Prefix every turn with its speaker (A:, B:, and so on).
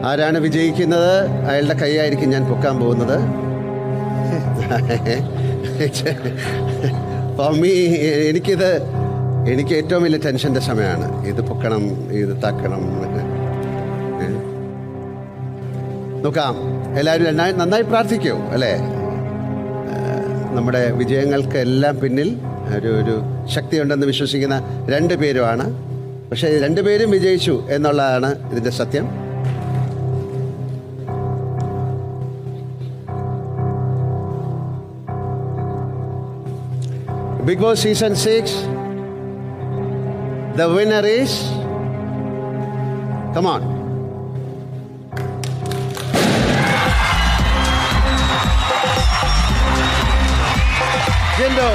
A: ആരാണ് വിജയിക്കുന്നത് അയാളുടെ കൈയായിരിക്കും ഞാൻ പൊക്കാൻ പോകുന്നത്. മമ്മി, എനിക്ക് ഏറ്റവും വലിയ ടെൻഷൻ്റെ സമയമാണ്. ഇത് പൊക്കണം, ഇത് താക്കണം. നോക്കാം, എല്ലാവരും നന്നായി പ്രാർത്ഥിക്കൂ അല്ലേ? നമ്മുടെ വിജയങ്ങൾക്ക് എല്ലാം പിന്നിൽ ഒരു ശക്തിയുണ്ടെന്ന് വിശ്വസിക്കുന്ന 2 പേരുമാണ്. പക്ഷേ 2 പേരും വിജയിച്ചു എന്നുള്ളതാണ് ഇതിൻ്റെ സത്യം. Bigg Boss Season 6, the winner is, come on, Jindo.